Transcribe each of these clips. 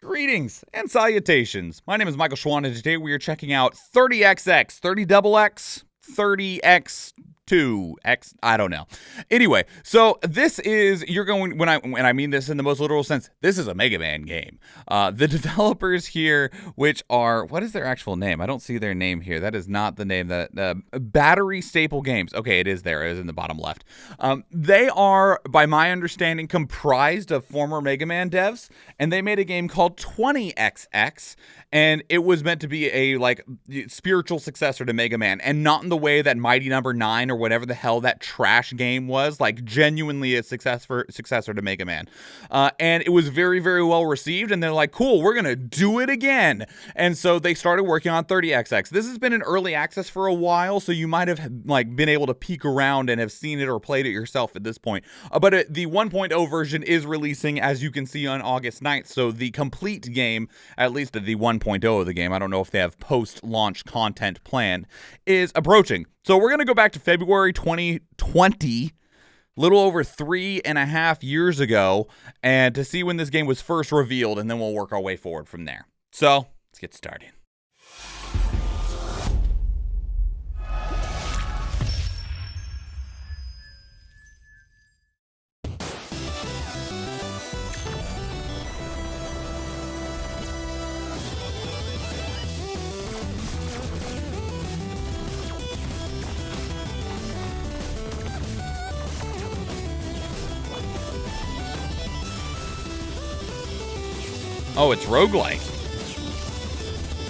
Greetings and salutations. My name is Michael Schwahn, and today we are checking out 30XX, 30XX, 30X2X, I don't know. Anyway, so this is, when I mean this in the most literal sense, this is a Mega Man game. The developers here, which are, what is their actual name? I don't see their name here. That is not the name that, Battery Staple Games. Okay, it is there. It is in the bottom left. They are, by my understanding, comprised of former Mega Man devs, and they made a game called 20XX, and it was meant to be a, spiritual successor to Mega Man, and not in the way that Mighty Number 9 or whatever the hell that trash game was, genuinely a successor to Mega Man. And it was very, very well received, and they're like, cool, we're gonna do it again. And so they started working on 30XX. This has been in early access for a while, so you might have been able to peek around and have seen it or played it yourself at this point. But the 1.0 version is releasing, as you can see, on August 9th, so the complete game, at least the 1.0 of the game, I don't know if they have post-launch content planned, is approaching. So we're going to go back to February 2020, little over 3.5 years ago, and to see when this game was first revealed, and then we'll work our way forward from there. So, let's get started. Oh, it's roguelike.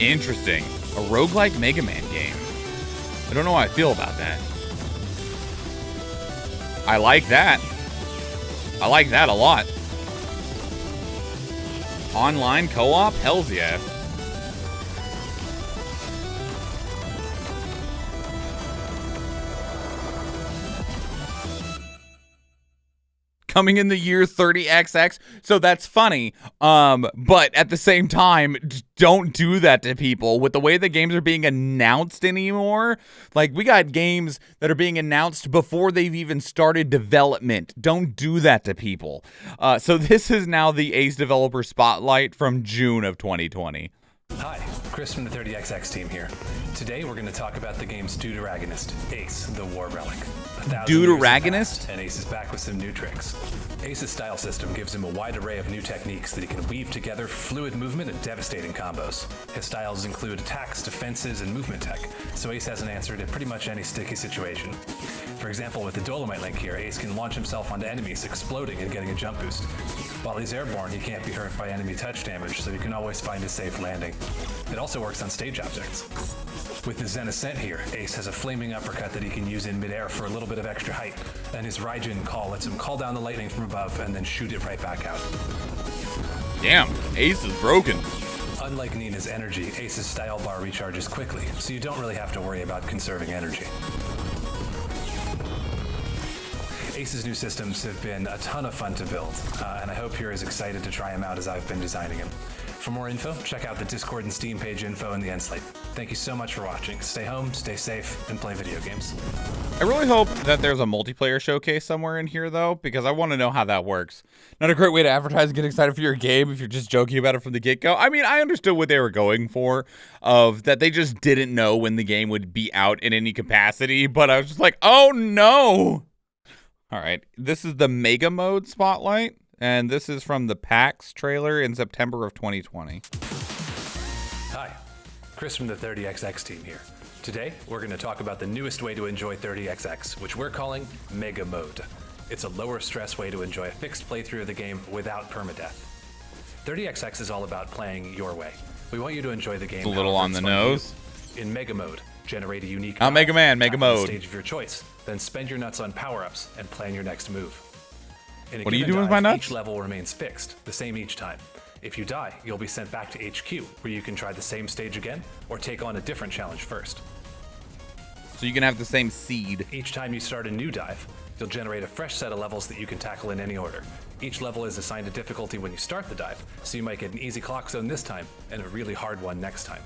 Interesting. A roguelike Mega Man game. I don't know how I feel about that. I like that. I like that a lot. Online co-op? Hells yeah. Coming in the year 30XX, so that's funny, but at the same time, don't do that to people. With the way the games are being announced anymore, we got games that are being announced before they've even started development. Don't do that to people. So this is now the Ace Developer Spotlight from June of 2020. Hi, Chris from the 30XX team here. Today we're going to talk about the game's deuteragonist, Ace, the War Relic. Deuteragonist? And Ace is back with some new tricks. Ace's style system gives him a wide array of new techniques that he can weave together for fluid movement and devastating combos. His styles include attacks, defenses, and movement tech, so Ace has an answer to pretty much any sticky situation. For example, with the Dolomite Link here, Ace can launch himself onto enemies, exploding and getting a jump boost. While he's airborne, he can't be hurt by enemy touch damage, so he can always find a safe landing. It also works on stage objects. With his Zen Ascent here, Ace has a flaming uppercut that he can use in midair for a little bit of extra height, and his Raijin call lets him call down the lightning from above and then shoot it right back out. Damn, Ace is broken. Unlike Nina's energy, Ace's style bar recharges quickly, so you don't really have to worry about conserving energy. Ace's new systems have been a ton of fun to build, and I hope you're as excited to try them out as I've been designing them. For more info, check out the Discord and Steam page info in the end slate. Thank you so much for watching. Stay home, stay safe, and play video games. I really hope that there's a multiplayer showcase somewhere in here, though, because I want to know how that works. Not a great way to advertise and get excited for your game if you're just joking about it from the get-go. I mean, I understood what they were going for, of that they just didn't know when the game would be out in any capacity, but I was just like, oh no! All right, this is the Mega Mode Spotlight, and this is from the PAX trailer in September of 2020. Hi, Chris from the 30XX team here. Today, we're going to talk about the newest way to enjoy 30XX, which we're calling Mega Mode. It's a lower stress way to enjoy a fixed playthrough of the game without permadeath. 30XX is all about playing your way. We want you to enjoy the game. It's a little on the nose. In Mega Mode, generate a unique Mega Man, Mega Mode stage of your choice, then spend your nuts on power-ups and plan your next move. What are you doing with my nuts? Each level remains fixed, the same each time. If you die, you'll be sent back to HQ, where you can try the same stage again, or take on a different challenge first. So you can have the same seed. Each time you start a new dive, you'll generate a fresh set of levels that you can tackle in any order. Each level is assigned a difficulty when you start the dive, so you might get an easy clock zone this time, and a really hard one next time.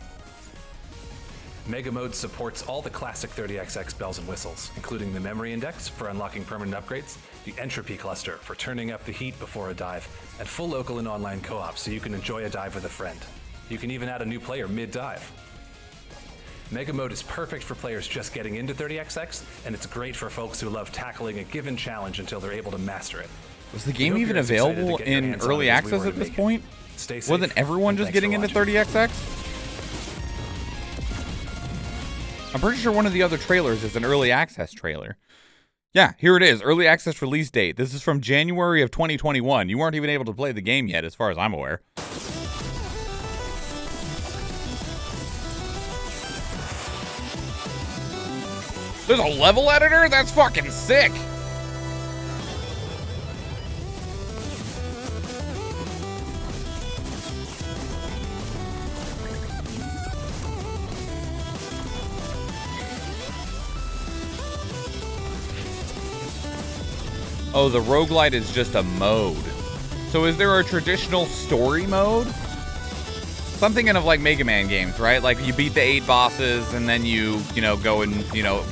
Mega Mode supports all the classic 30XX bells and whistles, including the memory index for unlocking permanent upgrades, the entropy cluster for turning up the heat before a dive, and full local and online co-op so you can enjoy a dive with a friend. You can even add a new player mid-dive. Mega Mode is perfect for players just getting into 30XX, and it's great for folks who love tackling a given challenge until they're able to master it. Was the game even available in early access at this point? Stay safe. Wasn't everyone just getting into 30XX? I'm pretty sure one of the other trailers is an early access trailer. Yeah, here it is. Early access release date. This is from January of 2021. You weren't even able to play the game yet, as far as I'm aware. There's a level editor? That's fucking sick. Oh, the roguelite is just a mode. So is there a traditional story mode? So I'm thinking of like Mega Man games, right? Like you beat the 8 bosses and then you go and,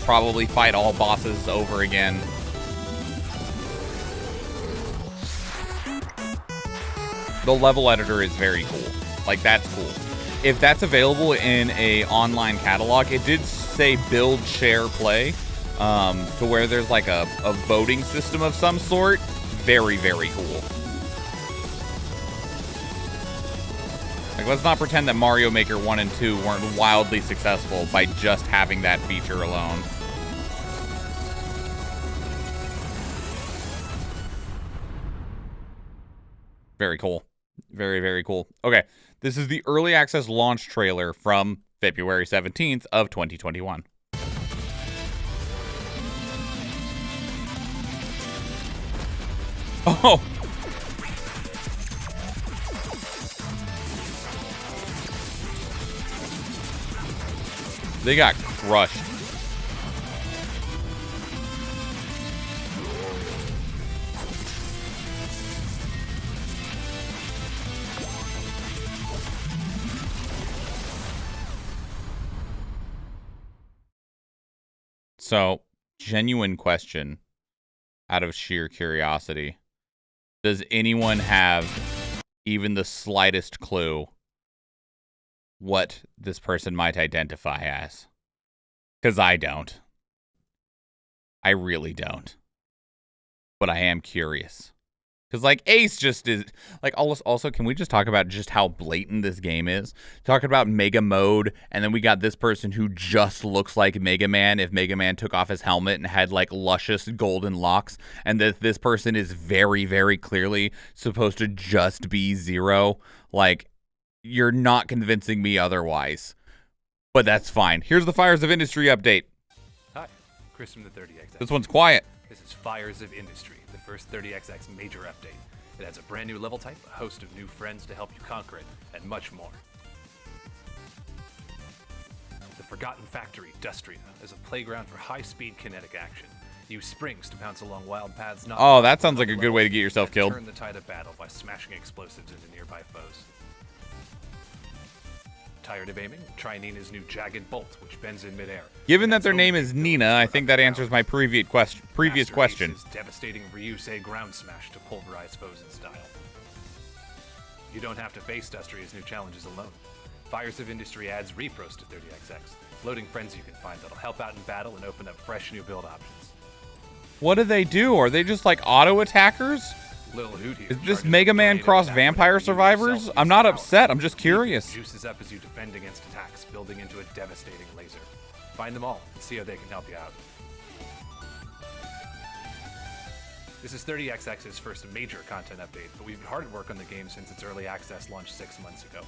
probably fight all bosses over again. The level editor is very cool. Like, that's cool. If that's available in a online catalog, it did say build, share, play. To where there's like a voting system of some sort. Very, very cool. Like, let's not pretend that Mario Maker 1 and 2 weren't wildly successful by just having that feature alone. Very cool. Very, very cool. Okay, this is the early access launch trailer from February 17th of 2021. Oh! They got crushed. So, genuine question out of sheer curiosity. Does anyone have even the slightest clue what this person might identify as? Because I don't. I really don't. But I am curious. Because, like, Ace just is... Like, also, can we just talk about just how blatant this game is? Talking about Mega Mode, and then we got this person who just looks like Mega Man if Mega Man took off his helmet and had, like, luscious golden locks. And that this person is very, very clearly supposed to just be Zero. Like, you're not convincing me otherwise. But that's fine. Here's the Fires of Industry update. Hi, Chris from the 30XX. This one's quiet. This is Fires of Industry, the first 30XX major update. It has a brand new level type, a host of new friends to help you conquer it, and much more. The Forgotten Factory, Dustrina, is a playground for high-speed kinetic action. Use springs to bounce along wild paths. Oh, that sounds like a good way to get yourself killed. Turn the tide of battle by smashing explosives into nearby foes. Tired of aiming? Try Nina's new Jagged Bolt, which bends in midair. Given that their name is Nina, I think that answers my previous question. Devastating Ryusei ground smash to pulverize foes in style. You don't have to face Dustria's new challenges alone. Fires of Industry adds repros to 30XX, floating friends you can find that'll help out in battle and open up fresh new build options. What do they do? Are they just like auto attackers? Little Hoot here. Is this Mega Man cross Vampire Survivors? I'm not upset. I'm just curious. Juices up as you defend against attacks, building into a devastating laser. Find them all and see how they can help you out. This is 30XX's first major content update, but we've been hard at work on the game since its early access launched 6 months ago.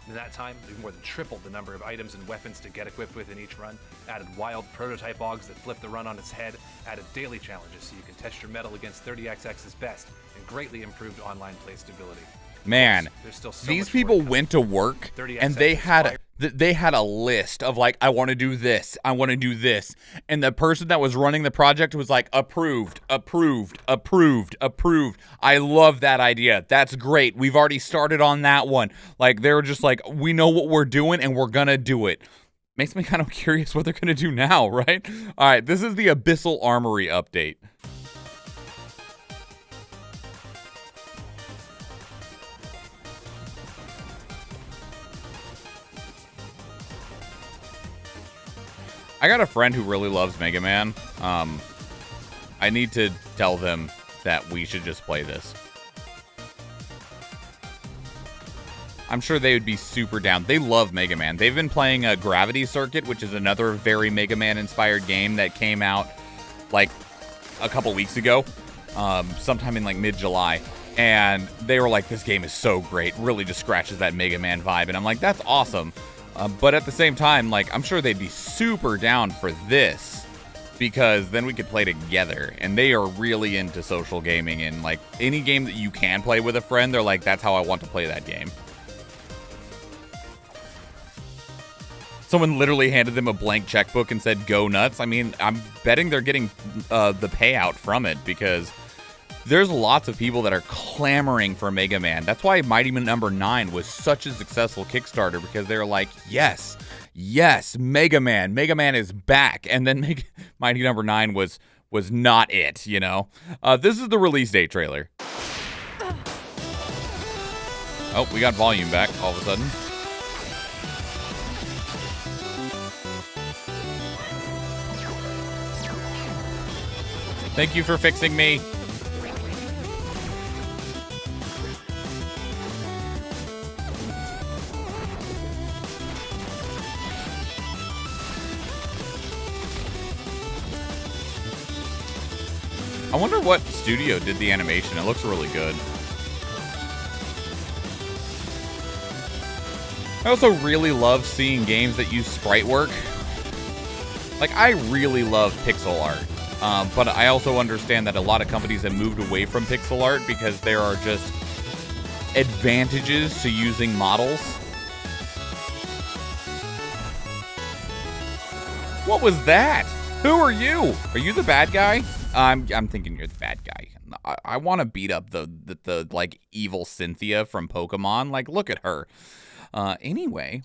In that time, we've more than tripled the number of items and weapons to get equipped with in each run, added wild prototype augs that flip the run on its head, added daily challenges so you can test your mettle against 30XX's best, and greatly improved online play stability. Man, there's still so these much people work went to work and they had a list of like, I want to do this, I want to do this, and the person that was running the project was like, approved, approved, approved, approved. I love that idea. That's great. We've already started on that one. Like, they were just like, we know what we're doing and we're gonna do it. Makes me kind of curious what they're going to do now, right? All right, this is the Abyssal Armory update. I got a friend who really loves Mega Man. I need to tell them that we should just play this. I'm sure they would be super down. They love Mega Man. They've been playing Gravity Circuit, which is another very Mega Man-inspired game that came out, like, a couple weeks ago, sometime in, like, mid-July. And they were like, this game is so great. Really just scratches that Mega Man vibe. And I'm like, that's awesome. But at the same time, like, I'm sure they'd be super down for this, because then we could play together. And they are really into social gaming. And, like, any game that you can play with a friend, they're like, that's how I want to play that game. Someone literally handed them a blank checkbook and said, go nuts. I mean, I'm betting they're getting the payout from it, because there's lots of people that are clamoring for Mega Man. That's why Mighty Number 9 was such a successful Kickstarter, because they're like, yes, Mega Man. Mega Man is back. And then Mighty Number 9 was not it, you know? This is the release date trailer. Oh, we got volume back all of a sudden. Thank you for fixing me. I wonder what studio did the animation. It looks really good. I also really love seeing games that use sprite work. Like, I really love pixel art. But I also understand that a lot of companies have moved away from pixel art because there are just advantages to using models. What was that? Who are you? Are you the bad guy? I'm thinking you're the bad guy. I want to beat up the like evil Cynthia from Pokemon. Like, look at her. Anyway.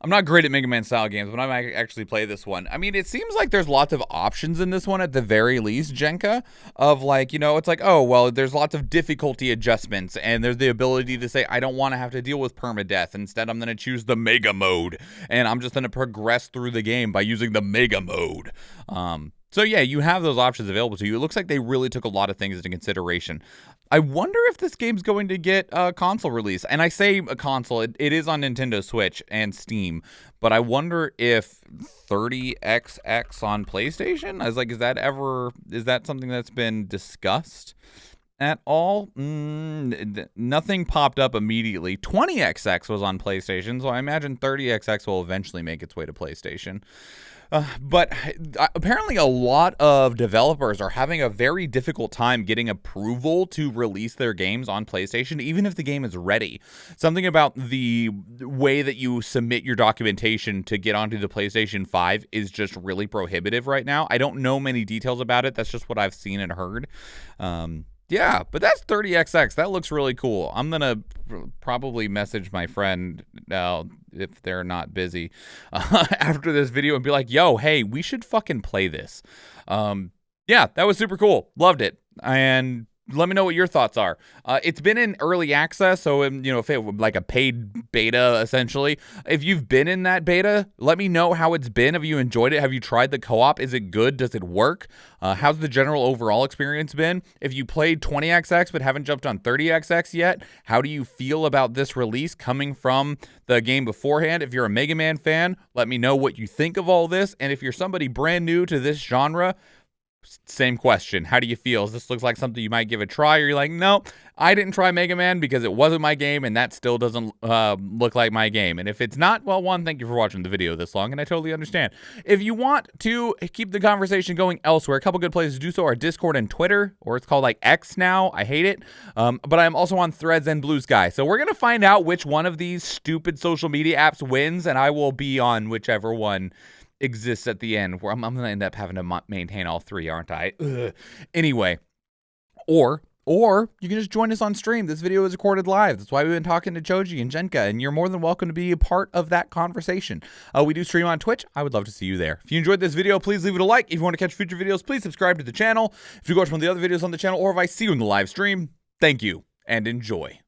I'm not great at Mega Man style games, but I might actually play this one. I mean, it seems like there's lots of options in this one at the very least, Jenka, of like, you know, it's like, oh, well, there's lots of difficulty adjustments, and there's the ability to say, I don't want to have to deal with permadeath. Instead, I'm going to choose the Mega Mode, and I'm just going to progress through the game by using the Mega Mode. So yeah, you have those options available to you. It looks like they really took a lot of things into consideration. I wonder if this game's going to get a console release. And I say a console, it is on Nintendo Switch and Steam, but I wonder if 30XX on PlayStation? I was like, is that something that's been discussed at all? Nothing popped up immediately. 20XX was on PlayStation, so I imagine 30XX will eventually make its way to PlayStation. But apparently a lot of developers are having a very difficult time getting approval to release their games on PlayStation, even if the game is ready. Something about the way that you submit your documentation to get onto the PlayStation 5 is just really prohibitive right now. I don't know many details about it. That's just what I've seen and heard. Yeah, but that's 30XX. That looks really cool. I'm going to probably message my friend if they're not busy after this video and be like, yo, hey, we should fucking play this. Yeah, that was super cool. Loved it. And let me know what your thoughts are. It's been in early access, so, you know, if it was like a paid beta, essentially. If you've been in that beta, let me know how it's been. Have you enjoyed it? Have you tried the co-op? Is it good? Does it work? How's the general overall experience been? If you played 20XX but haven't jumped on 30XX yet, how do you feel about this release coming from the game beforehand? If you're a Mega Man fan, let me know what you think of all this. And if you're somebody brand new to this genre, same question. How do you feel? Does this look like something you might give a try? Or you're like, no, I didn't try Mega Man because it wasn't my game, and that still doesn't look like my game. And if it's not, well, one, thank you for watching the video this long, and I totally understand. If you want to keep the conversation going elsewhere, a couple good places to do so are Discord and Twitter, or it's called like X now. I hate it. But I'm also on Threads and Blue Sky. So we're going to find out which one of these stupid social media apps wins, and I will be on whichever one exists at the end, where I'm going to end up having to maintain all three, aren't I? Ugh. Anyway, or Or you can just join us on stream. This video is recorded live. That's why we've been talking to Joji and Jenka, and you're more than welcome to be a part of that conversation. We do stream on Twitch. I would love to see you there. If you enjoyed this video, please leave it a like. If you want to catch future videos, please subscribe to the channel. If you watch one of the other videos on the channel, or if I see you in the live stream, thank you and enjoy.